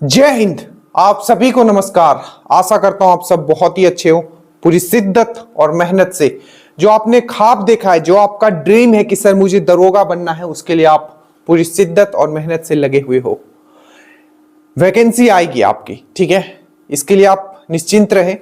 जय हिंद। आप सभी को नमस्कार। आशा करता हूं आप सब बहुत ही अच्छे हो। पूरी शिद्दत और मेहनत से जो आपने ख्वाब देखा है, जो आपका ड्रीम है कि सर मुझे दरोगा बनना है, उसके लिए आप पूरी शिद्दत और मेहनत से लगे हुए हो। वैकेंसी आएगी आपकी, ठीक है, इसके लिए आप निश्चिंत रहे।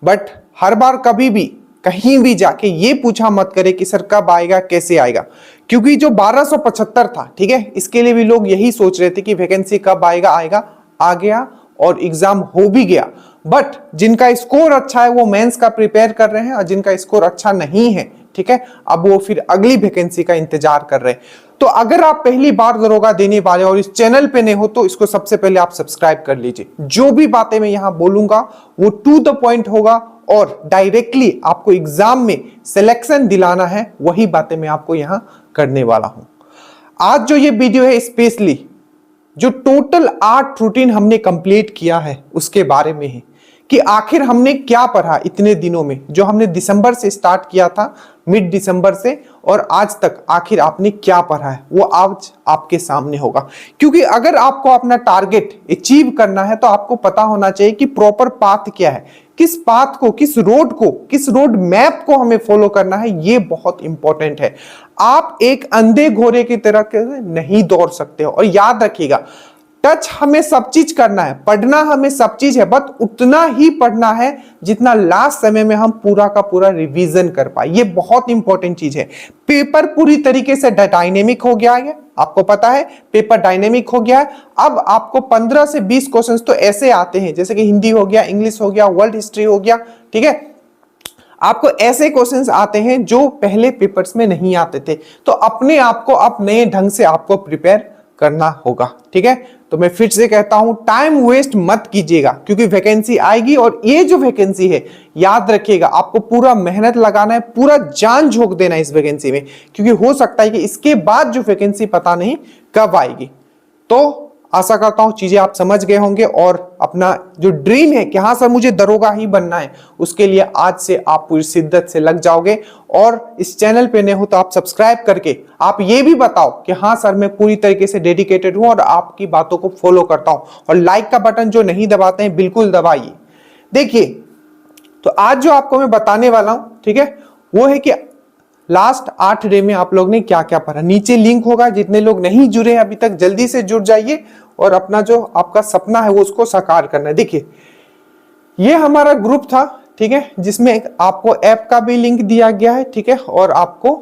बट हर बार कभी भी कहीं भी जाके ये पूछा मत करे कि सर कब आएगा, कैसे आएगा, क्योंकि जो 1275 था, ठीक है, इसके लिए भी लोग यही सोच रहे थे कि वैकेंसी कब आएगा, आ गया और एग्जाम हो भी गया। बट जिनका स्कोर अच्छा है वो मेंस का प्रिपेयर कर रहे हैं, और जिनका स्कोर अच्छा नहीं है, ठीक है, अब वो फिर अगली वैकेंसी का इंतजार कर रहे हैं। तो अगर आप पहली बार दरोगा देने वाले और इस चैनल पे नए हो तो इसको सबसे पहले आप सब्सक्राइब कर लीजिए। जो भी बातें मैं यहां बोलूंगा वो टू द पॉइंट होगा और डायरेक्टली आपको एग्जाम में सिलेक्शन दिलाना है, वही बातें मैं आपको यहां करने वाला हूं। आज जो ये वीडियो है स्पेशली जो टोटल 8 रूटीन हमने कंप्लीट किया है उसके बारे में है कि आखिर हमने क्या पढ़ा इतने दिनों में, जो हमने दिसंबर से स्टार्ट किया था, मिड दिसंबर से, और आज तक आखिर आपने क्या पढ़ा है वो आज आपके सामने होगा। क्योंकि अगर आपको अपना टारगेट अचीव करना है तो आपको पता होना चाहिए कि प्रॉपर पाथ क्या है, किस पाथ को, किस रोड मैप को हमें फॉलो करना है। ये बहुत इंपॉर्टेंट है। आप एक अंधे घोड़े की तरह नहीं दौड़ सकते हो। और याद रखिएगा, टच हमें सब चीज करना है, पढ़ना हमें सब चीज है, बट उतना ही पढ़ना है जितना लास्ट समय में हम पूरा का पूरा रिवीजन कर पाए। ये बहुत इंपॉर्टेंट चीज है। पेपर पूरी तरीके से डायनेमिक हो गया है, आपको पता है पेपर डायनेमिक हो गया है। अब आपको 15 से 20 क्वेश्चंस तो ऐसे आते हैं, जैसे कि हिंदी हो गया, इंग्लिश हो गया, वर्ल्ड हिस्ट्री हो गया, ठीक है, आपको ऐसे क्वेश्चंस आते हैं जो पहले पेपर्स में नहीं आते थे। तो अपने आप को अब नए ढंग से आपको प्रिपेयर करना होगा, ठीक है। तो मैं फिर से कहता हूं, टाइम वेस्ट मत कीजिएगा, क्योंकि वैकेंसी आएगी और ये जो वैकेंसी है, याद रखिएगा, आपको पूरा मेहनत लगाना है, पूरा जान झोंक देना है इस वैकेंसी में, क्योंकि हो सकता है कि इसके बाद जो वैकेंसी पता नहीं कब आएगी। तो आशा करता हूं चीजें आप समझ गए होंगे और अपना जो ड्रीम है कि हाँ सर मुझे दरोगा ही बनना है, उसके लिए आज से आप पूरी शिद्दत से लग जाओगे। और इस चैनल पे नए हो तो आप सब्सक्राइब करके आप ये भी बताओ कि हाँ सर मैं पूरी तरीके से डेडिकेटेड हूं और आपकी बातों को फॉलो करता हूं। और लाइक का बटन जो नहीं दबाते हैं बिल्कुल दबाइए। देखिए, तो आज जो आपको मैं बताने वाला हूं, ठीक है, वो है कि लास्ट 8 डे में आप लोग ने क्या क्या पढ़ा। नीचे लिंक होगा, जितने लोग नहीं जुड़े हैं अभी तक जल्दी से जुड़ जाइए और अपना जो आपका सपना है वो उसको साकार करना है। देखिए, ये हमारा ग्रुप था, ठीक है, जिसमें आपको ऐप का भी लिंक दिया गया है, ठीक है, और आपको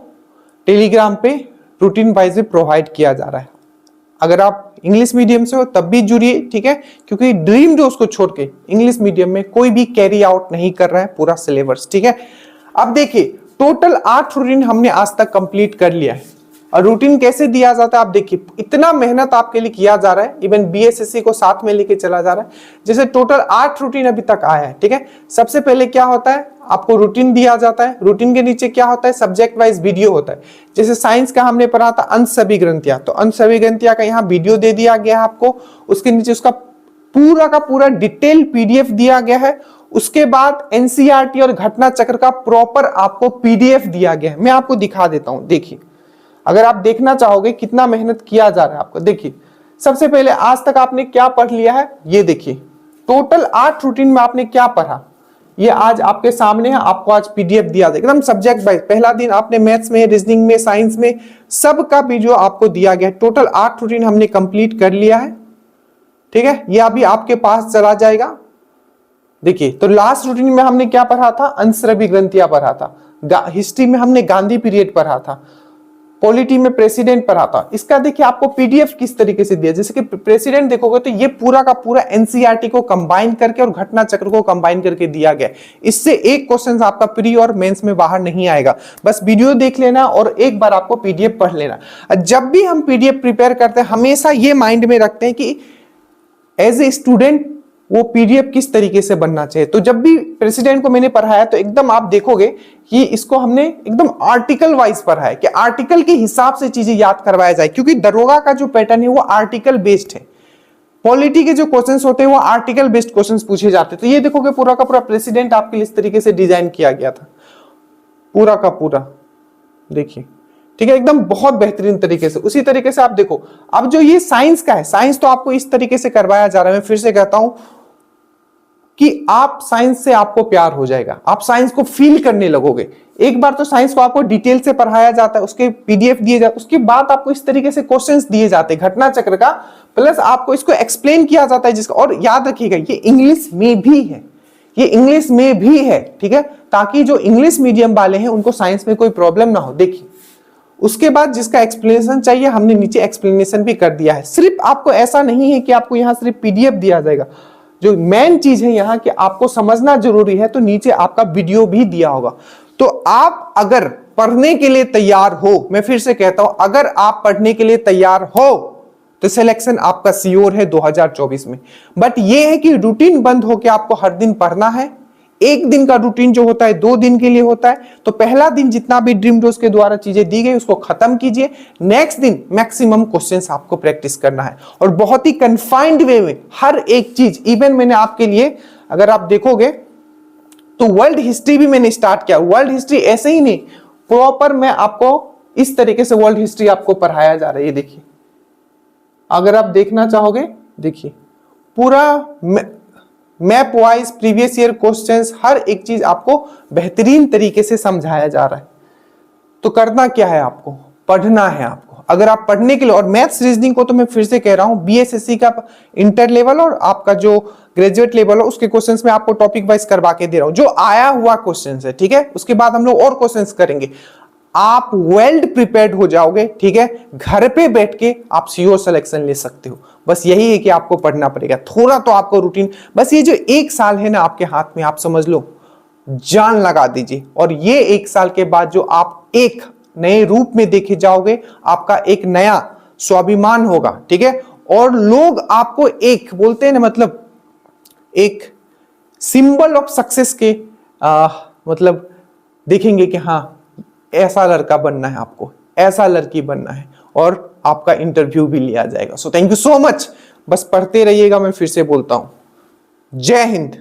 टेलीग्राम पे रूटीन वाइज प्रोवाइड किया जा रहा है। अगर आप इंग्लिश मीडियम से हो तब भी जुड़िए, ठीक है, क्योंकि ड्रीम जो उसको छोड़ के इंग्लिश मीडियम में कोई भी कैरी आउट नहीं कर रहा है पूरा सिलेबस, ठीक है। अब देखिए, टोटल 8 रूटीन हमने आज तक कंप्लीट कर लिया है। और रूटीन कैसे दिया जाता है आप देखिए, इतना मेहनत आपके लिए किया जा रहा है, इवन बीएसएससी को साथ में लेके चला जा रहा है। जैसे टोटल 8 रूटीन अभी तक आया है, ठीक है। सबसे पहले क्या होता है, आपको रूटीन दिया जाता है। रूटीन के नीचे क्या होता है, सब्जेक्ट वाइज वीडियो होता है। जैसे साइंस का हमने पढ़ा था अंश सभी ग्रंथियां, तो अंश सभी ग्रंथियां का यहाँ वीडियो दे दिया गया है आपको। उसके नीचे उसका पूरा का पूरा डिटेल पीडीएफ दिया गया है। उसके बाद एनसीईआरटी और घटना चक्र का प्रॉपर आपको पीडीएफ दिया गया है। मैं आपको दिखा देता हूं, देखिए, अगर आप देखना चाहोगे कितना मेहनत किया जा रहा है आपको। देखिए, सबसे पहले आज तक आपने क्या पढ़ लिया है, ये देखिए, टोटल 8 रूटीन में आपने क्या पढ़ा, ये आज आपके सामने है। आपको आज पीडीएफ दिया जाएगा एकदम सब्जेक्ट वाइज। पहला दिन आपने मैथ्स में, रीजनिंग में, साइंस में, सबका वीडियो आपको दिया गया। टोटल 8 रूटीन हमने कंप्लीट कर लिया है, ठीक है, ये अभी आपके पास चला जाएगा। देखिए, तो लास्ट रूटीन में हमने क्या पढ़ा था, अंशरवि ग्रंथियां पढ़ा था। हिस्ट्री में हमने गांधी पीरियड पढ़ा था। पॉलिटी में प्रेसिडेंट पढ़ा था। इसका देखिए आपको पीडीएफ किस तरीके से दिया, जैसे कि प्रेसिडेंट देखोगे तो ये पूरा का पूरा एनसीईआरटी को कंबाइन करके और घटना चक्र को कंबाइन करके दिया गया। इससे एक क्वेश्चन आपका प्री और मेंस में बाहर नहीं आएगा। बस वीडियो देख लेना और एक बार आपको पीडीएफ पढ़ लेना। जब भी हम पीडीएफ प्रिपेयर करते हैं हमेशा ये माइंड में रखते हैं कि एज ए स्टूडेंट वो पीडीएफ किस तरीके से बनना चाहिए। तो जब भी प्रेसिडेंट को मैंने पढ़ाया तो एकदम आप देखोगे कि इसको हमने एकदम आर्टिकल वाइज पढ़ा है, कि आर्टिकल के हिसाब से चीजें याद करवाया जाए, क्योंकि दरोगा का जो पैटर्न है वो आर्टिकल बेस्ड है। पॉलिटी के जो क्वेश्चंस होते हैं वो आर्टिकल बेस्ड क्वेश्चंस पूछे जाते हैं। तो ये देखोगे पूरा का पूरा प्रेसिडेंट आपके लिए इस तरीके से डिजाइन किया गया था, पूरा का पूरा। देखिए, ठीक है, एकदम बहुत बेहतरीन तरीके से। उसी तरीके से आप देखो, अब जो ये साइंस का है, साइंस तो आपको इस तरीके से करवाया जा रहा है। मैं फिर से कहता हूं कि आप साइंस से आपको प्यार हो जाएगा, आप साइंस को फील करने लगोगे। एक बार तो साइंस को आपको डिटेल से पढ़ाया जाता है, उसके पीडीएफ दिए जाते, उसके बाद आपको इस तरीके से क्वेश्चंस दिए जाते हैं घटना चक्र का, प्लस आपको इसको एक्सप्लेन किया जाता है जिसका। और याद रखिएगा ये इंग्लिश में भी है, ये इंग्लिश में भी है, ठीक है, ताकि जो इंग्लिश मीडियम वाले हैं उनको साइंस में कोई प्रॉब्लम ना हो। देखिए उसके बाद जिसका एक्सप्लेनेशन चाहिए हमने नीचे एक्सप्लेनेशन भी कर दिया है। सिर्फ आपको ऐसा नहीं है कि आपको यहां सिर्फ पीडीएफ दिया जाएगा, जो मेन चीज है यहां कि आपको समझना जरूरी है, तो नीचे आपका वीडियो भी दिया होगा। तो आप अगर पढ़ने के लिए तैयार हो, मैं फिर से कहता हूं, अगर आप पढ़ने के लिए तैयार हो तो सिलेक्शन आपका श्योर है 2024 में। बट ये है कि रूटीन बंद होकर आपको हर दिन पढ़ना है। एक दिन का रूटीन जो होता है 2 दिन के लिए होता है। तो पहला दिन जितना भी ड्रीम डोज के द्वारा चीजें दी गई उसको खत्म कीजिए। नेक्स्ट दिन मैक्सिमम क्वेश्चंस आपको प्रैक्टिस करना है और बहुत ही कन्फाइंड वे में हर एक चीज। इवन मैंने आपके लिए, अगर आप देखोगे तो वर्ल्ड हिस्ट्री भी मैंने स्टार्ट किया। वर्ल्ड हिस्ट्री ऐसे ही नहीं, प्रॉपर मैं आपको इस तरीके से वर्ल्ड हिस्ट्री आपको पढ़ाया जा रहा है। ये देखिए, अगर आप देखना चाहोगे, देखिए पूरा map wise previous year questions, हर एक चीज आपको बेहतरीन तरीके से समझाया जा रहा है। तो करना क्या है, आपको पढ़ना है। आपको अगर आप पढ़ने के लिए, और मैथ्स रीजनिंग को तो मैं फिर से कह रहा हूं, बीएसएससी का इंटर लेवल और आपका जो ग्रेजुएट लेवल है उसके क्वेश्चंस में आपको टॉपिक वाइज करवा के दे रहा हूं, जो आया हुआ क्वेश्चंस है, ठीक है। उसके बाद हम लोग और क्वेश्चंस करेंगे। आप वेल प्रिपेयर्ड हो जाओगे, ठीक है। घर पे बैठ के आप सीओ सिलेक्शन ले सकते हो। बस यही है कि आपको पढ़ना पड़ेगा थोड़ा, तो आपको रूटीन, बस ये जो 1 साल है ना आपके हाथ में, आप समझ लो जान लगा दीजिए। और ये 1 साल के बाद जो आप एक नए रूप में देखे जाओगे, आपका एक नया स्वाभिमान होगा, ठीक है। और लोग आपको एक बोलते हैं ना, मतलब एक सिंबल ऑफ सक्सेस के मतलब देखेंगे कि हाँ ऐसा लड़का बनना है, आपको ऐसा लड़की बनना है, और आपका इंटरव्यू भी लिया जाएगा। So thank you so much. बस पढ़ते रहिएगा। मैं फिर से बोलता हूं, जय हिंद।